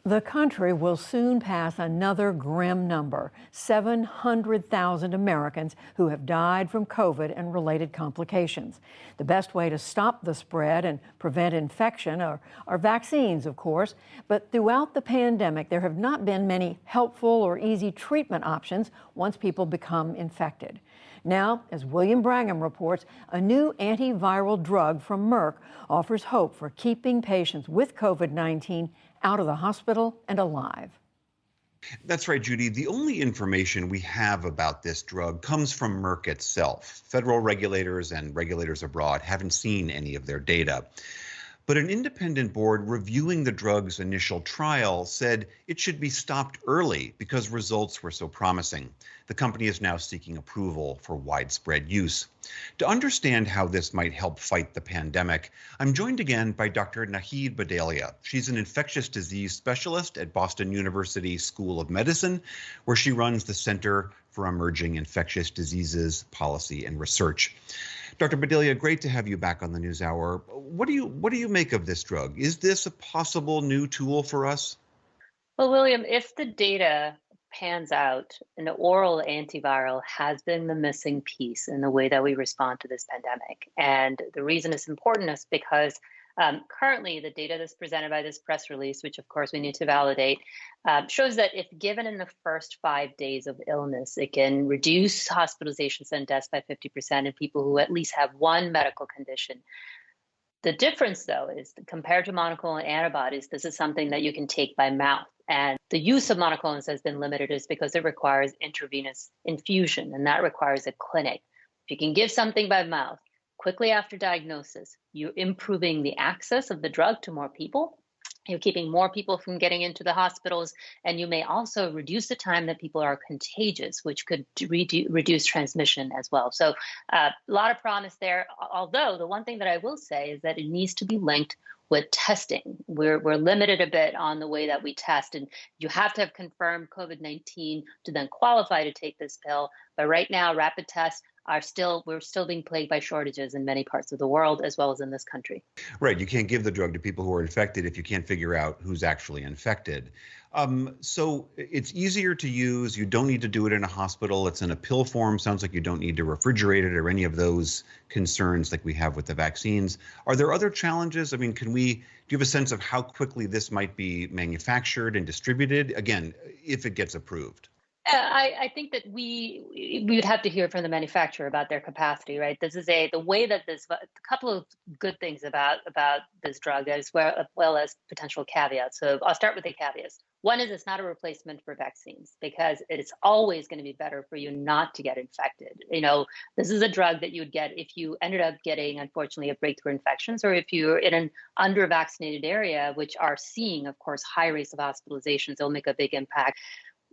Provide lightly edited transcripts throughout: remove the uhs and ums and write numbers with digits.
The country will soon pass another grim number, 700,000 Americans who have died from COVID and related complications. The best way to stop the spread and prevent infection are vaccines, of course. But throughout the pandemic, there have not been many helpful or easy treatment options once people become infected. Now, as William Brangham reports, a new antiviral drug from Merck offers hope for keeping patients with COVID-19 out of the hospital and alive. That's right, Judy. The only information we have about this drug comes from Merck itself. Federal regulators and regulators abroad haven't seen any of their data. But an independent board reviewing the drug's initial trial said it should be stopped early because results were so promising. The company is now seeking approval for widespread use. To understand how this might help fight the pandemic, I'm joined again by Dr. Nahid Bhadlia. She's an infectious disease specialist at Boston University School of Medicine, where she runs the Center for Emerging Infectious Diseases Policy and Research. Dr. Bhadlia, great to have you back on the NewsHour. What do you make of this drug? Is this a possible new tool for us? Well, William, if the data pans out, an oral antiviral has been the missing piece in the way that we respond to this pandemic. And the reason it's important is because currently the data that's presented by this press release, which of course we need to validate, shows that if given in the first 5 days of illness, it can reduce hospitalizations and deaths by 50% in people who at least have one medical condition. The difference, though, is compared to monoclonal antibodies, this is something that you can take by mouth. And the use of monoclonals has been limited is because it requires intravenous infusion, and that requires a clinic. If you can give something by mouth quickly after diagnosis, you're improving the access of the drug to more people. You're keeping more people from getting into the hospitals, and you may also reduce the time that people are contagious, which could reduce transmission as well. So a lot of promise there, although the one thing that I will say is that it needs to be linked with testing. We're limited a bit on the way that we test, and you have to have confirmed COVID-19 to then qualify to take this pill. But right now, rapid tests we're still being plagued by shortages in many parts of the world, as well as in this country. Right. You can't give the drug to people who are infected if you can't figure out who's actually infected. So it's easier to use. You don't need to do it in a hospital. It's in a pill form. Sounds like you don't need to refrigerate it or any of those concerns like we have with the vaccines. Are there other challenges? I mean, do you have a sense of how quickly this might be manufactured and distributed? Again, if it gets approved. I think that we would have to hear from the manufacturer about their capacity, right? This is the way that a couple of good things about this drug as well as potential caveats. So I'll start with the caveats. One is it's not a replacement for vaccines because it's always going to be better for you not to get infected. This is a drug that you would get if you ended up getting, unfortunately, a breakthrough infections, or if you're in an under-vaccinated area, which are seeing, of course, high rates of hospitalizations. It'll make a big impact.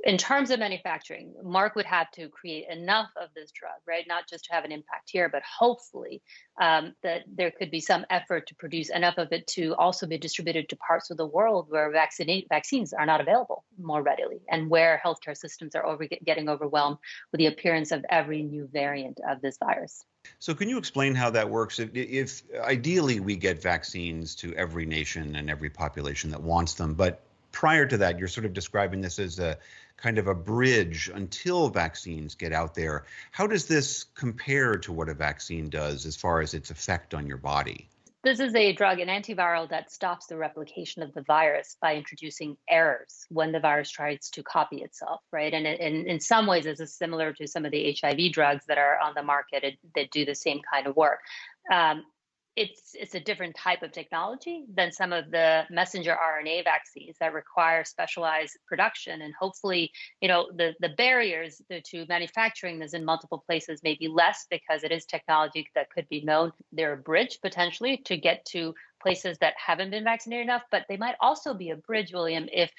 In terms of manufacturing, Merck would have to create enough of this drug, right? Not just to have an impact here, but hopefully that there could be some effort to produce enough of it to also be distributed to parts of the world where vaccines are not available more readily, and where healthcare systems are getting overwhelmed with the appearance of every new variant of this virus. So can you explain how that works? If ideally we get vaccines to every nation and every population that wants them, but prior to that, you're sort of describing this as a kind of a bridge until vaccines get out there. How does this compare to what a vaccine does as far as its effect on your body? This is a drug, an antiviral, that stops the replication of the virus by introducing errors when the virus tries to copy itself, right? And in some ways, this is similar to some of the HIV drugs that are on the market that do the same kind of work. It's a different type of technology than some of the messenger RNA vaccines that require specialized production. And hopefully, the barriers to manufacturing this in multiple places may be less because it is technology that could be known. They're a bridge potentially to get to places that haven't been vaccinated enough, but they might also be a bridge, William, if,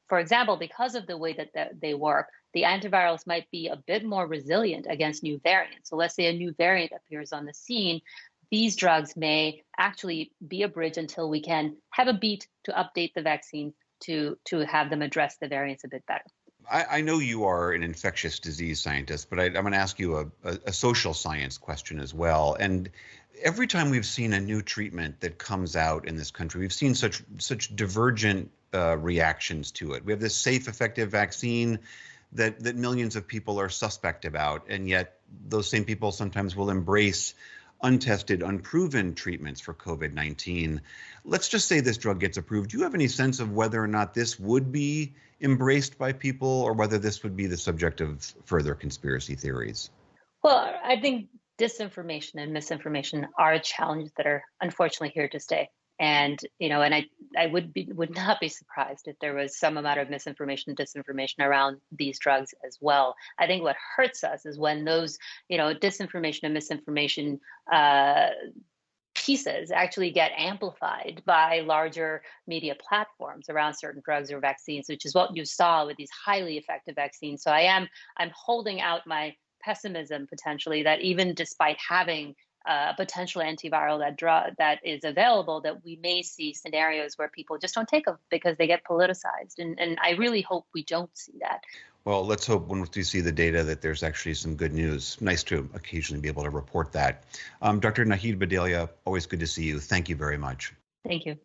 for example, because of the way that they work, the antivirals might be a bit more resilient against new variants. So let's say a new variant appears on the scene. These drugs may actually be a bridge until we can have a beat to update the vaccine to have them address the variants a bit better. I know you are an infectious disease scientist, but I'm going to ask you a social science question as well. And every time we've seen a new treatment that comes out in this country, we've seen such divergent reactions to it. We have this safe, effective vaccine that millions of people are suspect about, and yet those same people sometimes will embrace untested, unproven treatments for COVID-19. Let's just say this drug gets approved. Do you have any sense of whether or not this would be embraced by people, or whether this would be the subject of further conspiracy theories? Well, I think disinformation and misinformation are challenges that are unfortunately here to stay. And I would not be surprised if there was some amount of misinformation, disinformation around these drugs as well. I think what hurts us is when those, disinformation and misinformation pieces actually get amplified by larger media platforms around certain drugs or vaccines, which is what you saw with these highly effective vaccines. So I'm holding out my pessimism potentially that even despite having potential antiviral that is available, that we may see scenarios where people just don't take them because they get politicized. And I really hope we don't see that. Well, let's hope when we see the data that there's actually some good news. Nice to occasionally be able to report that. Dr. Nahid Bhadlia, always good to see you. Thank you very much. Thank you.